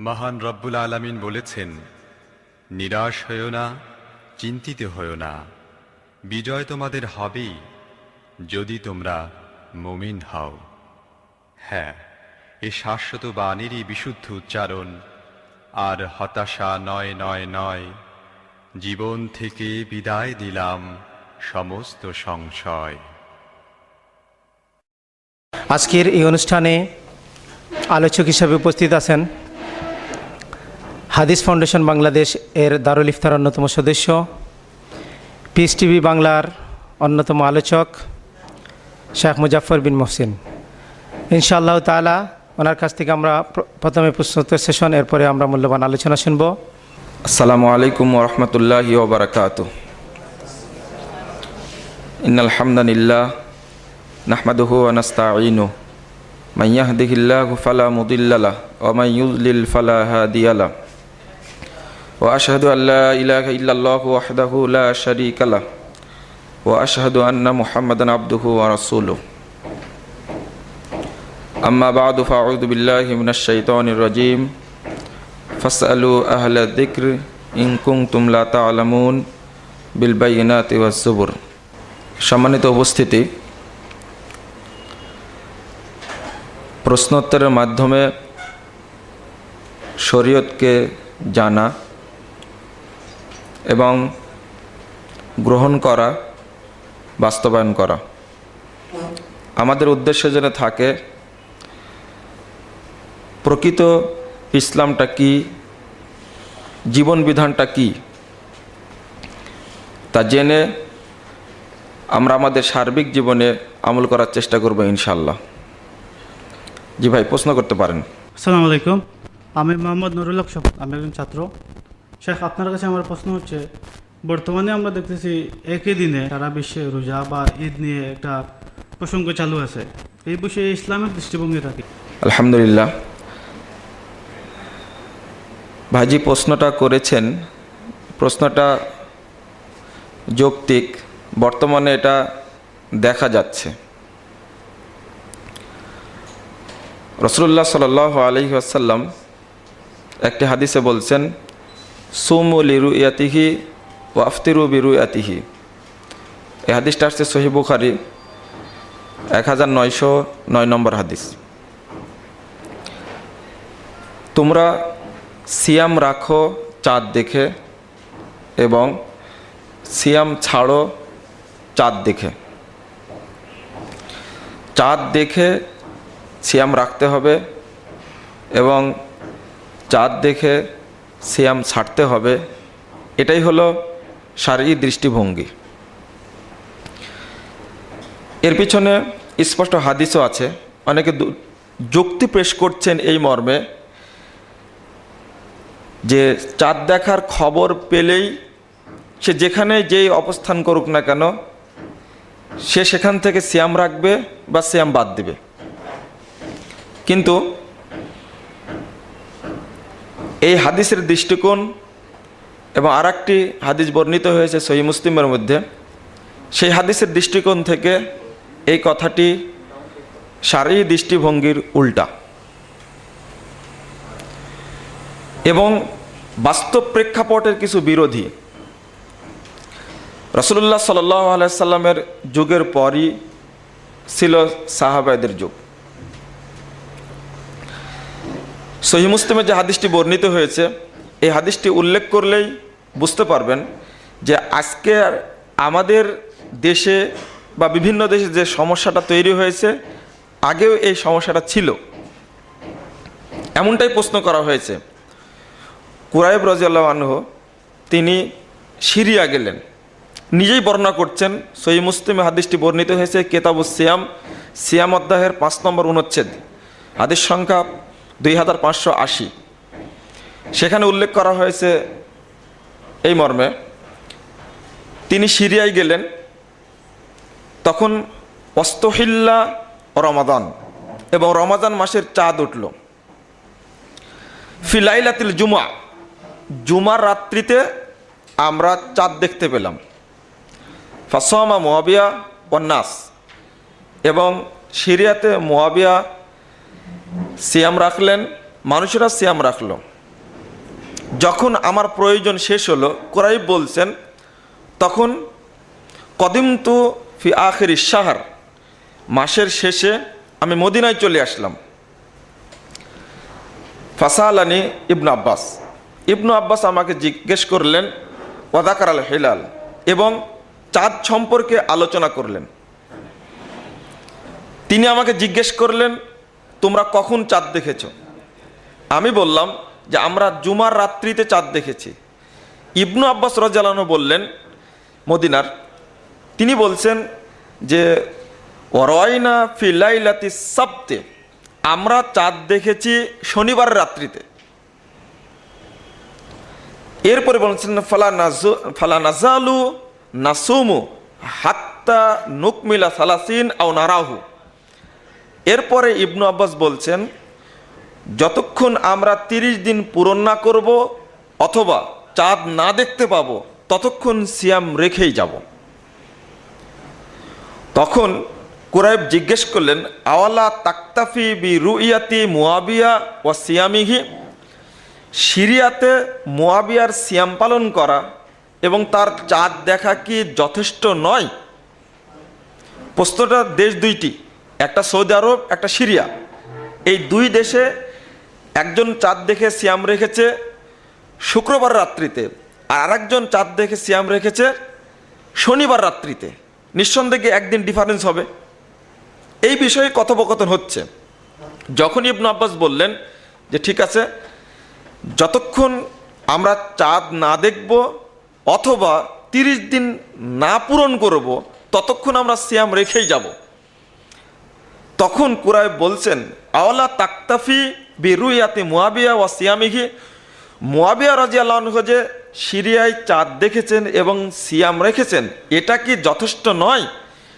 মহান রব্বুল আলামিন বলেছেন, নিরাশ হয়ো না, চিন্তিত হয়ো না, বিজয় তোমাদের হবেই যদি তোমরা মুমিন হও। হ্যাঁ, এ শাশ্বত বাণীরই বিশুদ্ধ উচ্চারণ। আর হতাশা নয় নয় নয়, জীবন থেকে বিদায় দিলাম সমস্ত সংশয়। আজকের এই অনুষ্ঠানে আলোচক হিসাবে উপস্থিত আছেন হাদিস ফাউন্ডেশন বাংলাদেশ এর দারুল ইফতার অন্যতম সদস্য, পিস টিভি বাংলার অন্যতম আলোচক শেখ মুজাফফর বিন মহসিন। ইনশাআল্লাহ তাআলা ওনার কাছ থেকে আমরা প্রথমে প্রশ্নোত্তর সেশন, এরপরে আমরা মূল্যবান আলোচনা শুনব। আসসালামু আলাইকুম ওয়া রাহমাতুল্লাহি ওয়া বারাকাতুহু। ইন্নাল হামদালিল্লাহ নাহমাদুহু ওয়া নাস্তাঈনুহু মান ইয়াহদিহিল্লাহু ফালা মুদিল্লা লাহু ওয়া মান ইউদ্লিল ফালা হাদিয়া লাহু ওয়া আশহাদু আল্লা ইলাহা ইল্লাল্লাহু ওয়াহদাহু লা শারীকা লাহু ওয়া আশহাদু আন্না মুহাম্মাদান আবদুহু ওয়া রাসূলুহু। আম্মা বা'দু ফাআউযু বিল্লাহি মিনাশ শাইতানির রাজীম। ফাসআলু আহলা যিকর ইন কুনতুম লা তা'লামুন বিল বায়িনাতি ওয়াজ জুবুর। সম্মানিত উপস্থিতি, প্রশ্নোত্তরের মাধ্যমে শরীয়তকে জানা এবং গ্রহণ করা, বাস্তবায়ন করা আমাদের উদ্দেশ্য যেন থাকে প্রকৃত ইসলামটা কি, জীবন বিধানটা কি তা জেনে আমরা আমাদের সার্বিক জীবনে আমল করার চেষ্টা করব ইনশাআল্লাহ। জি ভাই, প্রশ্ন করতে পারেন। আসসালামু আলাইকুম, আমি মোহাম্মদ নুরুল হক শফাত, আমি একজন ছাত্র। শেখ, আপনার কাছে আমার প্রশ্ন হচ্ছে, বর্তমানে আমরা দেখতেছি একই দিনে সারা বিশ্বে রোজা বা ঈদ নিয়ে একটা প্রসঙ্গ চালু আছে। এই বিষয়ে ইসলামের দৃষ্টিভঙ্গি রাখি। আলহামদুলিল্লাহ, ভাইজি প্রশ্নটা করেছেন, প্রশ্নটা যৌক্তিক। বর্তমানে এটা দেখা যাচ্ছে। রাসূলুল্লাহ সাল্লাল্লাহু আলাইহি ওয়াসাল্লাম একটি হাদিসে বলছেন, সুমু লিরুয়াতিহি ওয়া আফতিরু বিরুয়াতিহি। এই হাদিসটা আসছে সহিহ বুখারী 1909 নম্বর হাদিস। তোমরা সিয়াম রাখো চাঁদ দেখে এবং সিয়াম ছাড়ো চাঁদ দেখে। চাঁদ দেখে সিয়াম রাখতে হবে এবং চাঁদ দেখে সিয়াম ছাড়তে হবে। এটাই হলো শারঈ দৃষ্টিভঙ্গি। এর পিছনে স্পষ্ট হাদিসও আছে। অনেকে যুক্তি পেশ করছেন এই মর্মে যে চাঁদ দেখার খবর পেলেই সে যেখানে যেই অবস্থান করুক না কেন, সে সেখান থেকে সিয়াম রাখবে বা সিয়াম বাদ দিবে। কিন্তু এই হাদিসের দৃষ্টিকোণ এবং আরেকটি হাদিস বর্ণিত হয়েছে সহিহ মুসলিমের মধ্যে, সেই হাদিসের দৃষ্টিকোণ থেকে এই কথাটি শারঈ দৃষ্টিভঙ্গির উল্টা এবং বাস্তব প্রেক্ষাপটের কিছু বিরোধী। রাসূলুল্লাহ সাল্লাল্লাহু আলাইহি সাল্লামের যুগের পরই ছিল সাহাবাদের যুগ। সহিহ মুসলিমে যে হাদিসটি বর্ণিত হয়েছে, এই হাদিসটি উল্লেখ করলেই বুঝতে পারবেন যে আজকে আমাদের দেশে বা বিভিন্ন দেশে যে সমস্যাটা তৈরি হয়েছে, আগেও এই সমস্যাটা ছিল। এমনটাই প্রশ্ন করা হয়েছে। কুরাইব রাদিয়াল্লাহু আনহু তিনি সিরিয়া গেলেন, নিজেই বর্ণনা করছেন। সহিহ মুসলিমে হাদিসটি বর্ণিত হয়েছে কিতাবুস সিয়াম, সিয়াম অধ্যায়ের 5 নম্বর অনুচ্ছেদ, হাদিস সংখ্যা 2580। সেখানে উল্লেখ করা হয়েছে এই মর্মে, তিনি সিরিয়ায় গেলেন, তখন ওয়াস্তহিল্লা রমাদান এবং রমাদান মাসের চাঁদ উঠল। ফিলাইলাতিল জুমা, জুমার রাত্রিতে আমরা চাঁদ দেখতে পেলাম। ফাসামা মুআবিয়া ওয়ান নাস, এবং সিরিয়াতে মুআবিয়া সিয়াম রাখলেন মানুষেরা সিয়াম রাখলো। যখন আমার প্রয়োজন শেষ হলো, কুরাইব বলছেন, তখন কদিমতু ফি আখির শাহর, মাসের শেষে আমি মদিনায় চলে আসলাম। ফাসালানি ইবনু আব্বাস, ইবনু আব্বাস আমাকে জিজ্ঞেস করলেন ওয়াদাকার আল হিলাল, এবং চাঁদ সম্পর্কে আলোচনা করলেন। তিনি আমাকে জিজ্ঞেস করলেন তোমরা কখন চাঁদ দেখেছ? আমি বললাম যে আমরা জুমার রাত্রিতে চাঁদ দেখেছি। ইবনু আব্বাস রাদিয়াল্লাহু আনহু বললেন, মদিনার, তিনি বলছেন যে ওয়ারাইনা ফি লাইলাতি সাবতে, আমরা চাঁদ দেখেছি শনিবার রাত্রিতে। এরপরে বলছেন ফালা নাজালু নাসুমু হাত্তা নুকমিলা সালাসিন আও নারাহু। এরপরে ইবনু আব্বাস বলছেন যতক্ষণ আমরা 30 দিন পূরণ না করব অথবা চাঁদ না দেখতে পাবো ততক্ষণ সিয়াম রেখেই যাব। তখন কুরাইব জিজ্ঞেস করলেন আওয়ালা তাকতাফি বি রুইয়াতি মুয়াবিয়া ওয়া সিয়ামিহি, সিরিয়াতে মুয়াবিয়ার সিয়াম পালন করা এবং তার চাঁদ দেখা কি যথেষ্ট নয়? প্রশ্নটা দেশ দুইটি, একটা সৌদি আরব, একটা সিরিয়া। এই দুই দেশে একজন চাঁদ দেখে সিয়াম রেখেছে শুক্রবার রাত্রিতে, আর আরেকজন চাঁদ দেখে সিয়াম রেখেছে শনিবার রাত্রিতে। নিঃসন্দেহে একদিন ডিফারেন্স হবে। এই বিষয়ে কথোপকথন হচ্ছে। যখন ইবনু আব্বাস বললেন যে ঠিক আছে, যতক্ষণ আমরা চাঁদ না দেখব অথবা 30 দিন না পূরণ করব ততক্ষণ আমরা সিয়াম রেখেই যাব। তখন কুরাইব বলছেন আওয়ালা তাকতাফি বিরুইয়াতি মুয়াবিয়া ওয়া সিয়ামিহি, মুয়াবিয়া রাদিয়াল্লাহু আনহু যে সিরিয়ায় চাঁদ দেখেছেন এবং সিয়াম রেখেছেন, এটা কি যথেষ্ট নয়?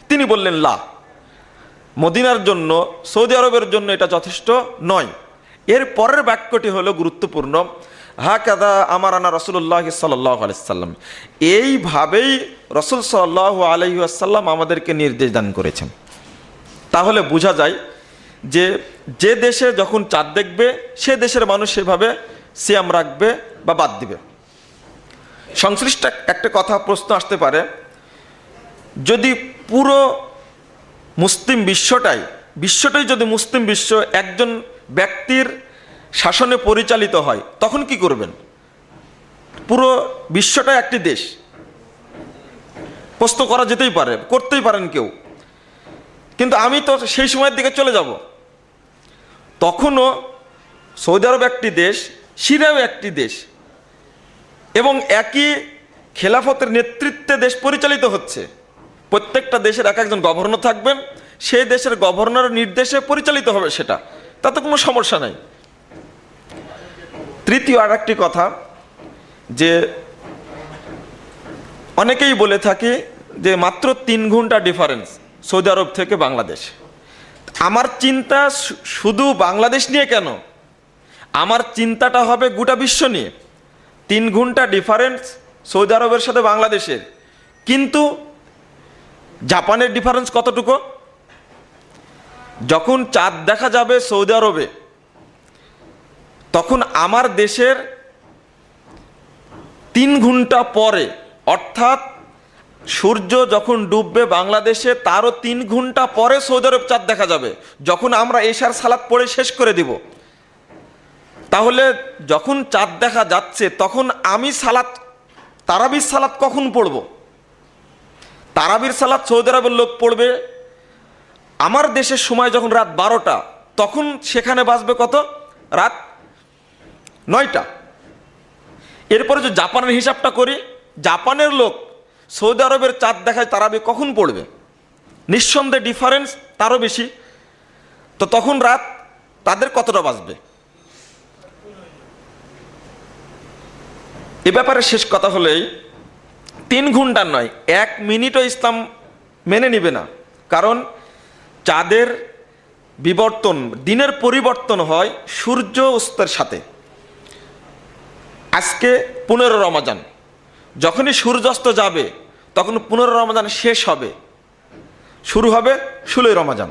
তিনি বললেন লা, মদিনার জন্য, সৌদি আরবের জন্য এটা যথেষ্ট নয়। এর পরের বাক্যটি হলো গুরুত্বপূর্ণ, হাকাদা আমারানা রাসূলুল্লাহ সাল্লাল্লাহু আলাইহি ওয়াসাল্লাম, এইভাবেই রাসূল সাল্লাল্লাহু আলাইহি ওয়াসাল্লাম আমাদেরকে নির্দেশ দান করেছেন। তাহলে বোঝা যায় যে যে দেশে যখন চাঁদ দেখবে সে দেশের মানুষ সেভাবে সিয়াম রাখবে বা বাদ দিবে। সংশ্লিষ্ট একটা কথা প্রশ্ন আসতে পারে, যদি পুরো মুসলিম বিশ্বটাই যদি মুসলিম বিশ্ব একজন ব্যক্তির শাসনে পরিচালিত হয় তখন কি করবেন? পুরো বিশ্বটাই একটি দেশ। প্রশ্ন করা যেতেই পারে, করতেই পারেন কেউ, কিন্তু আমি তো সেই সময়ের দিকে চলে যাব। তখনও সৌদি আরব একটি দেশ, সিরিয়াও একটি দেশ, এবং একই খেলাফতের নেতৃত্বে দেশ পরিচালিত হচ্ছে। প্রত্যেকটা দেশের এক একজন গভর্নর থাকবেন, সেই দেশের গভর্নরের নির্দেশে পরিচালিত হবে সেটা, তাতে কোনো সমস্যা নাই। তৃতীয় আর একটি কথা, যে অনেকেই বলে থাকে যে মাত্র 3 ঘন্টা ডিফারেন্স সৌদি আরব থেকে বাংলাদেশ। আমার চিন্তা শুধু বাংলাদেশ নিয়ে কেন, আমার চিন্তাটা হবে গোটা বিশ্ব নিয়ে। 3 ঘন্টা ডিফারেন্স সৌদি আরবের সাথে বাংলাদেশের, কিন্তু জাপানের ডিফারেন্স কতটুকু? যখন চাঁদ দেখা যাবে সৌদি আরবে তখন আমার দেশের 3 ঘন্টা পরে, অর্থাৎ সূর্য যখন ডুববে বাংলাদেশে তারও 3 ঘন্টা পরে সৌদি আরব চাঁদ দেখা যাবে, যখন আমরা এশার সালাত পড়ে শেষ করে দিব। তাহলে যখন চাঁদ দেখা যাচ্ছে তখন আমি তারাবির সালাত কখন পড়ব? তারাবির সালাত সৌদি আরবের লোক পড়বে আমার দেশের সময় যখন রাত 12টা, তখন সেখানে বাজবে কত? রাত 9টা। এরপরে যে জাপানের হিসাবটা করি, জাপানের লোক সৌদি আরবের চাঁদ দেখায় তারাবি কখন পড়বে? নিঃসন্দেহে ডিফারেন্স তারও বেশি। তো তখন রাত তাদের কতটা বাজবে? এ ব্যাপারে শেষ কথা হলেই 3 ঘন্টা নয়, 1 মিনিটও ইসলাম মেনে নিবে না। কারণ চাঁদের বিবর্তন, দিনের পরিবর্তন হয় সূর্য অস্তের সাথে। আজকে 15 রমজান, যখনই সূর্যাস্ত যাবে তখন 15 রমজান শেষ হবে, শুরু হবে 16 রমজান।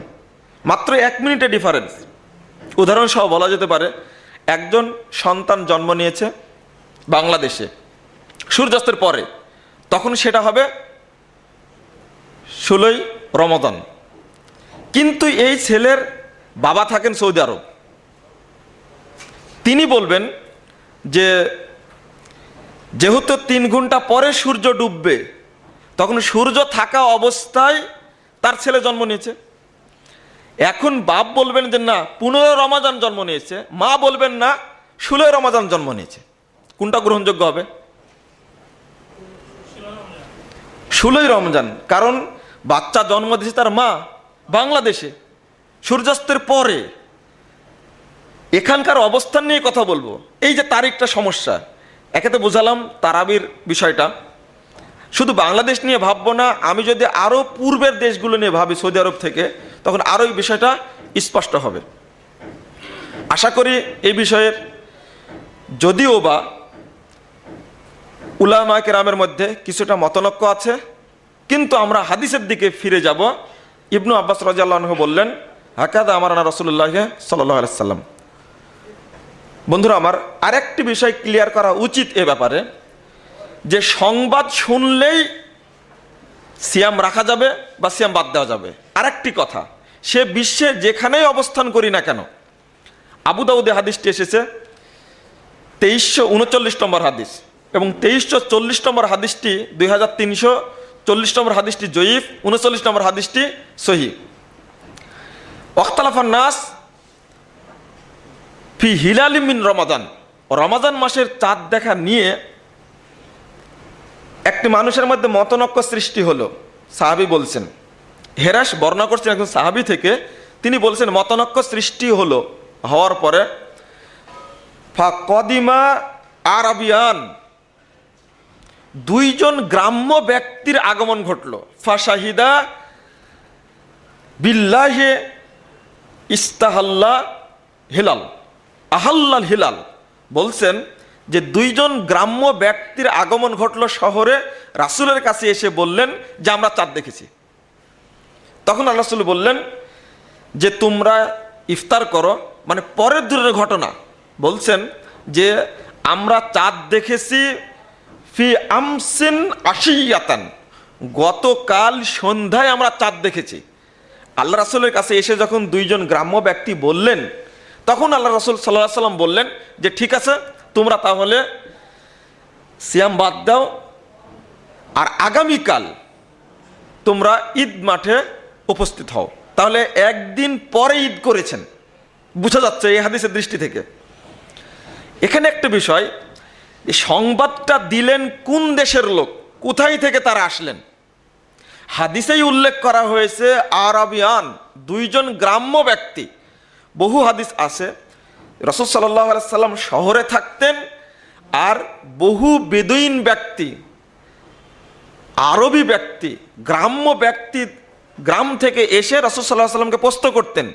মাত্র 1 মিনিটের ডিফারেন্স। উদাহরণ সহ বলা যেতে পারে একজন সন্তান জন্ম নিয়েছে বাংলাদেশে সূর্যাস্তের পরে, তখন সেটা হবে 16ই রমাদান। কিন্তু এই ছেলের বাবা থাকেন সৌদি আরব, তিনি বলবেন যে যেহেতু 3 ঘন্টা পরে সূর্য ডুববে, তখন সূর্য থাকা অবস্থায় তার ছেলে জন্ম নিয়েছে। এখন বাপ বলবেন যে না 15 রমাজান জন্ম নিয়েছে, মা বলবেন না 16 রমাজান জন্ম নিয়েছে। কোনটা গ্রহণযোগ্য হবে? 16 রমজান, কারণ বাচ্চা জন্ম দিয়েছে তার মা বাংলাদেশে সূর্যাস্তের পরে। এখানকার অবস্থান নিয়ে কথা বলবো। এই যে তারিখটা সমস্যা, একেতে বোঝালাম তারাবির বিষয়টা। শুধু বাংলাদেশ নিয়ে ভাববো না, আমি যদি আরও পূর্বের দেশগুলো নিয়ে ভাবি সৌদি আরব থেকে, তখন আরও এই বিষয়টা স্পষ্ট হবে। আশা করি এই বিষয়ের যদিও বা উলামায়ে কেরামের মধ্যে কিছুটা মতনৈক্য আছে, কিন্তু আমরা হাদিসের দিকে ফিরে যাব। ইবনু আব্বাস রাদিয়াল্লাহু আনহু বললেন, হাকাদা আমারানা রাসূলুল্লাহ সাল্লাল্লাহু আলাইহি সাল্লাম। বন্ধুরা আমার, আরেকটি বিষয় ক্লিয়ার করা উচিত এ ব্যাপারে, যে সংবাদ শুনলেই সিয়াম রাখা যাবে বা সিয়াম বাদ দেওয়া যাবে। আরেকটি কথা, সে বিশ্বে যেখানেই অবস্থান করি না কেন, আবু দাউদে হাদিসটি এসেছে 2339 নম্বর হাদিস, এবং 2340 নম্বর হাদিসটি 2340 নম্বর হাদিসটি জয়ীফ, 39 নম্বর হাদিসটি সহিহ। ওয়াখতালাফান নাস ফি হিলালি মিন রমাদান, রমাদান মাসের চাঁদ দেখা নিয়ে একটি মানুষের মধ্যে মতনৈক্য সৃষ্টি হলো। সাহাবী বলছেন, হেরাস বর্ণনা করছেন একজন সাহাবী থেকে, তিনি বলছেন মতনৈক্য সৃষ্টি হলো, হওয়ার পরে ফাকদিমা আরাবিয়ান, 2 জন গ্রাম্য ব্যক্তির আগমন ঘটলো। ফাশাহিদা বিল্লাহি ইস্তাহাল্লা হিলাল, আহাল্লাল হিলাল, বলছেন যে 2 জন গ্রাম্য ব্যক্তির আগমন ঘটলো শহরে, রাসূলের কাছে এসে বললেন যে আমরা চাঁদ দেখেছি। তখন আল্লাহ রাসূল বললেন যে তোমরা ইফতার করো, মানে পরের দিনের ঘটনা। বলছেন যে আমরা চাঁদ দেখেছি ফি আমসিন আশিয়াতান, গতকাল সন্ধ্যায় আমরা চাঁদ দেখেছি। আল্লাহ রাসূলের কাছে এসে যখন 2 জন গ্রাম্য ব্যক্তি বললেন, তখন আল্লাহ রাসূল সাল্লাল্লাহু আলাইহি সাল্লাম বললেন যে ঠিক আছে, তোমরা তাহলে সিয়াম বাদ দাও, আর আগামীকাল তোমরা ঈদ মাঠে উপস্থিত হও। তাহলে একদিন পরে ঈদ করেছেন, বোঝা যাচ্ছে এই হাদিসের দৃষ্টি থেকে। এখানে একটা বিষয়, সংবাদটা দিলেন কোন দেশের লোক, কোথায় থেকে তারা আসলেন। হাদিসেই উল্লেখ করা হয়েছে আরাবিয়ান, 2 জন গ্রাম্য ব্যক্তি। বহু হাদিস আছে রাসূল সাল্লাল্লাহু আলাইহি সাল্লাম শহরে থাকতেন, আর বহু বেদুইন ব্যক্তি, আরবি ব্যক্তি, গ্রাম্য ব্যক্তি গ্রাম থেকে এসে রাসূল সাল্লাল্লাহু আলাইহি সাল্লামকে প্রশ্ন করতেন।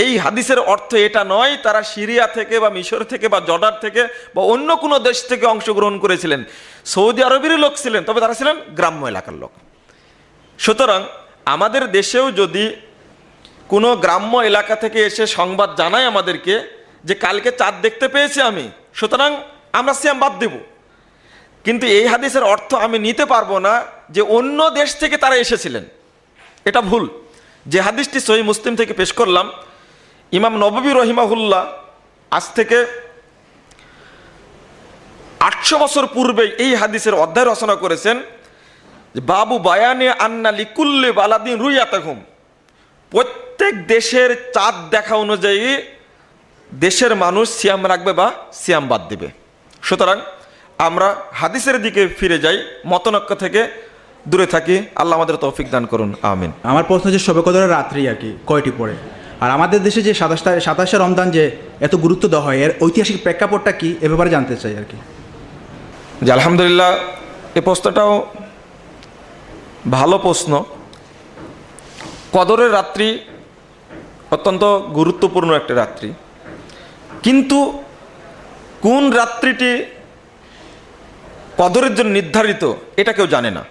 এই হাদিসের অর্থ এটা নয় তারা সিরিয়া থেকে বা মিশর থেকে বা জর্ডান থেকে বা অন্য কোনো দেশ থেকে অংশগ্রহণ করেছিলেন, সৌদি আরবেরই লোক ছিলেন, তবে তারা ছিলেন গ্রাম্য এলাকার লোক। সুতরাং আমাদের দেশেও যদি কোনো গ্রাম্য এলাকা থেকে এসে সংবাদ জানায় আমাদেরকে যে কালকে চাঁদ দেখতে পেয়েছি আমি, সুতরাং আমরা সিয়াম বাদ দেব, কিন্তু এই হাদিসের অর্থ আমি নিতে পারবো না যে অন্য দেশ থেকে তারা এসেছিলেন, এটা ভুল। যে হাদিসটি সহিহ মুসলিম থেকে পেশ করলাম, ইমাম নববী রহিমাহুল্লাহ আজ থেকে 800 বছর পূর্বে এই হাদিসের অধ্যায় রচনা করেছেন, বাবু বায়ানে আন্না লিকুল্লি বালাদিন রুইয়াতাহুম, প্রত্যেক দেশের চাঁদ দেখা অনুযায়ী দেশের মানুষ সিয়াম রাখবে বা সিয়াম বাদ দিবে। সুতরাং আমরা হাদিসের দিকে ফিরে যাই, মতনৈক্য থেকে দূরে থাকি। আল্লাহ আমাদের তৌফিক দান করুন, আমিন। আমার প্রশ্ন হচ্ছে শবে কদরের রাত্রি আর কি কয়টি পড়ে, আর আমাদের দেশে যে 27শে রমজান যে এত গুরুত্ব দেওয়া হয়, এর ঐতিহাসিক প্রেক্ষাপটটা কি, এ ব্যাপারে জানতে চাই আর কি। যে আলহামদুলিল্লাহ, এই প্রশ্নটাও ভালো প্রশ্ন। কদরের রাত্রি অত্যন্ত গুরুত্বপূর্ণ একটা রাত্রি, কিন্তু কোন রাত্রিটি কদরের জন্য নির্ধারিত এটা কেউ জানে না।